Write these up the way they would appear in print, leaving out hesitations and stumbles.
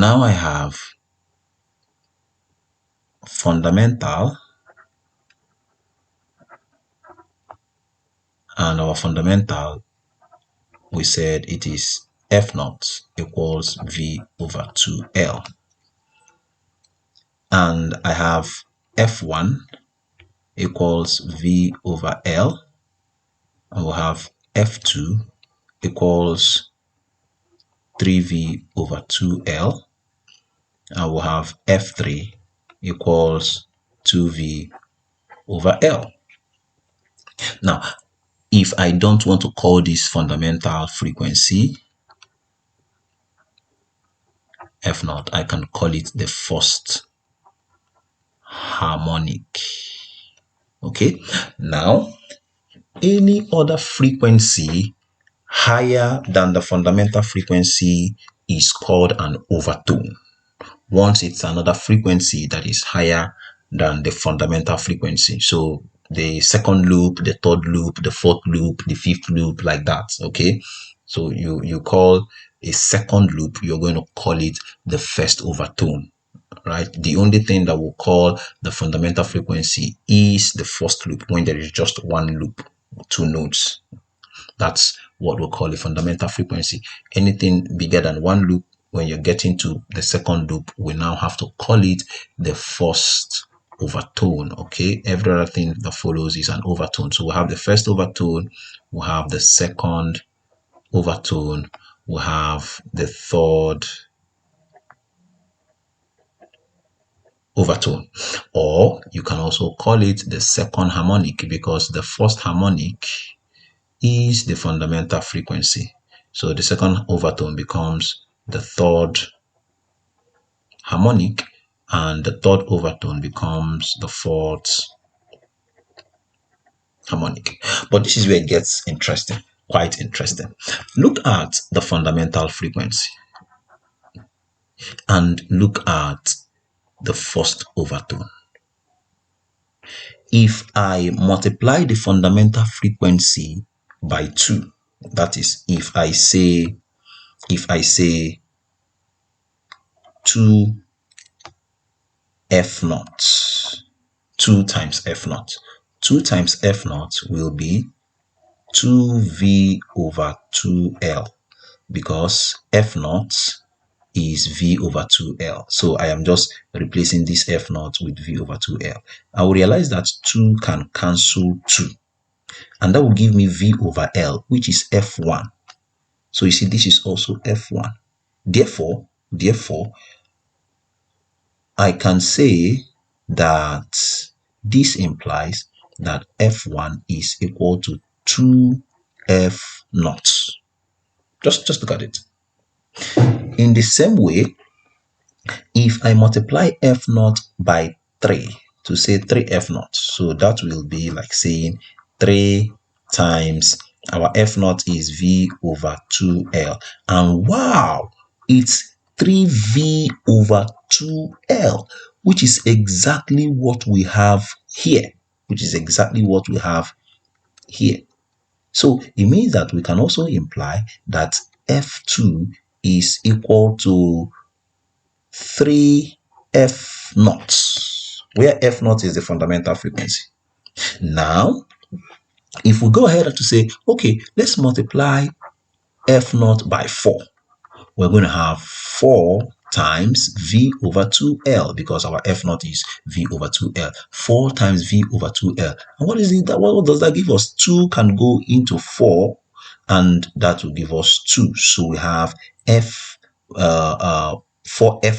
now I have fundamental, and our fundamental, we said it is F naught equals V over 2L. And I have F1 equals V over L. And we'll have F2 equals 3V over 2L. And we'll have F3 equals 2V over L. Now, if I don't want to call this fundamental frequency F naught, I can call it the first harmonic. Okay, now any other frequency higher than the fundamental frequency is called an overtone. Once it's another frequency that is higher than the fundamental frequency, so the second loop, the third loop, the fourth loop, the fifth loop, like that. Okay, so you call a second loop, you're going to call it the first overtone, right? The only thing that we'll call the fundamental frequency is the first loop, when there is just one loop, 2 notes. That's what we'll call a fundamental frequency. Anything bigger than one loop, when you're getting to the second loop, we now have to call it the first overtone. Okay, every other thing that follows is an overtone. So we'll have the first overtone, we'll have the second overtone, we'll have the third overtone, or you can also call it the second harmonic, because the first harmonic is the fundamental frequency. So the second overtone becomes the third harmonic, and the third overtone becomes the fourth harmonic. But this is where it gets interesting, quite interesting. Look at the fundamental frequency and look at the first overtone. If I multiply the fundamental frequency by 2, that is, if I say 2 F naught, 2 times F naught, 2 times F naught will be 2V over 2L, because F naught is V over 2L. So I am just replacing this F naught with V over 2L. I will realize that 2 can cancel 2, and that will give me V over L, which is F1. So you see, this is also F1. Therefore, I can say that this implies that F1 is equal to 2F naught. Just look at it. In the same way, if I multiply F naught by 3 to say 3F naught, so that will be like saying 3 times our F naught is V over 2L, and wow, it's 3V over 2L, which is exactly what we have here, So it means that we can also imply that F2 is equal to 3F naught, where F naught is the fundamental frequency. Now, if we go ahead to say, okay, let's multiply F naught by 4, we're going to have 4 times V over 2L, because our F naught is V over 2L. 4 times V over 2L. And what is it? What does that give us? 2 can go into 4, and that will give us 2. So we have 4F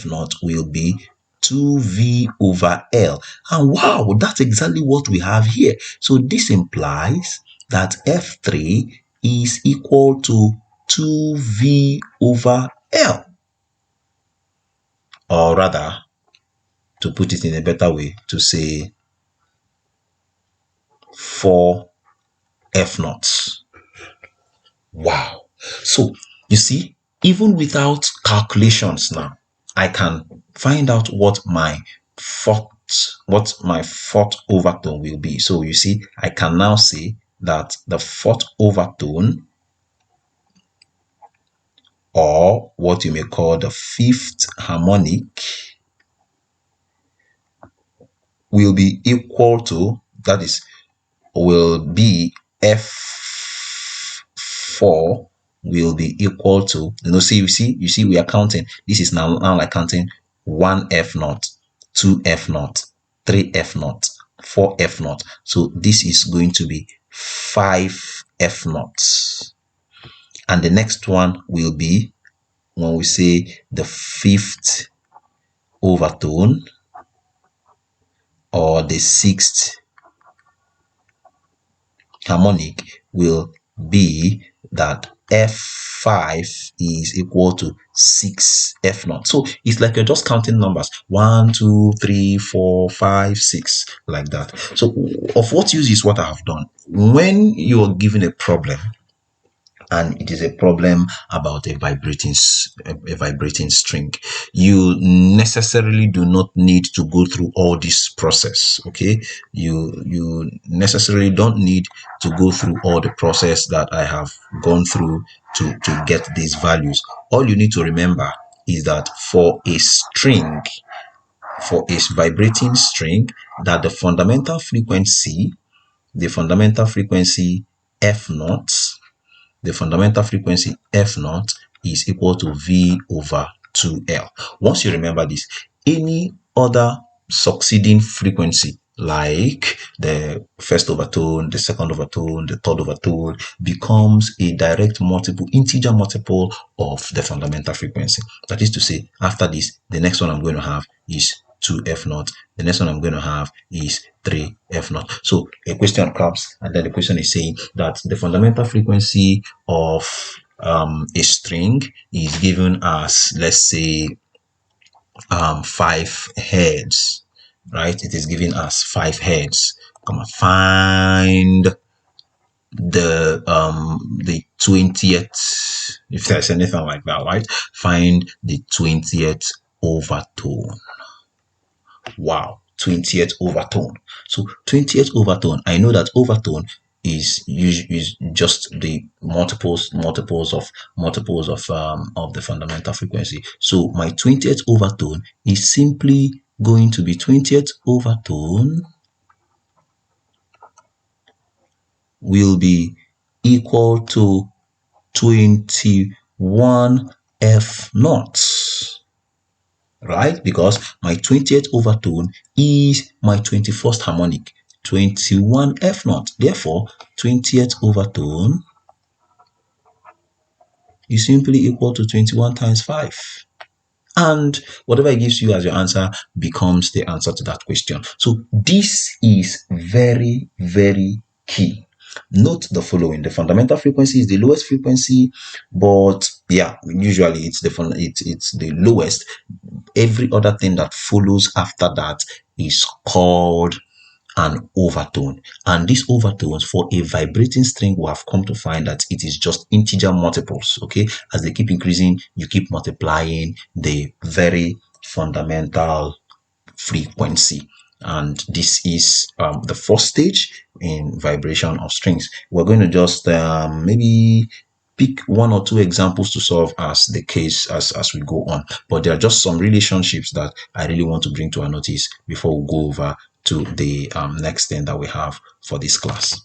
naught will be 2V over L. And wow, that's exactly what we have here. So this implies that F3 is equal to 2V over L. Or rather, to put it in a better way, to say 4F naught. Wow. So you see, even without calculations now, I can find out what my fourth overtone will be. So you see, I can now say that the fourth overtone or what you may call the fifth harmonic, will be equal to, that is, will be F4 will be equal to, you see we are counting. This is now like counting 1 F naught, 2 F naught, 3 F naught, 4 F naught. So this is going to be 5 F naughts. And the next one will be, when we say the fifth overtone or the sixth harmonic, will be that F5 is equal to 6 F naught. So it's like you're just counting numbers 1, 2, 3, 4, 5, 6, like that. So of what use is what I have done? When you're given a problem, and it is a problem about a vibrating string, you necessarily do not need to go through all this process. Okay, you necessarily don't need to go through all the process that I have gone through to get these values. All you need to remember is that for a vibrating string, that the fundamental frequency F naught, the fundamental frequency F naught is equal to V over 2L. Once you remember this, any other succeeding frequency, like the first overtone, the second overtone, the third overtone, becomes a direct multiple, integer multiple of the fundamental frequency. That is to say, after this, the next one I'm going to have is 2F naught. The next one I'm going to have is 3F naught. So a question comes, and then the question is saying that the fundamental frequency of a string is given as, let's say, 5 hertz, right? It is given as 5 hertz. Come on, find the 20th, if there's anything like that, right? Find the 20th overtone. Wow, 20th overtone. So 20th overtone, I know that overtone is just the multiples of the fundamental frequency. So my 20th overtone is simply going to be 20th overtone will be equal to 21 F naught, right? Because my 20th overtone is my 21st harmonic, 21 F naught. Therefore, 20th overtone is simply equal to 21 times 5. And whatever it gives you as your answer becomes the answer to that question. So this is very, very key. Note the following: the fundamental frequency is the lowest frequency, but yeah, usually it's the lowest. Every other thing that follows after that is called an overtone, and these overtones for a vibrating string, we have come to find that it is just integer multiples. Okay, as they keep increasing, you keep multiplying the very fundamental frequency, and this is the first stage in vibration of strings. We're going to just maybe pick one or two examples to solve as the case as we go on, but there are just some relationships that I really want to bring to our notice before we go over to the next thing that we have for this class.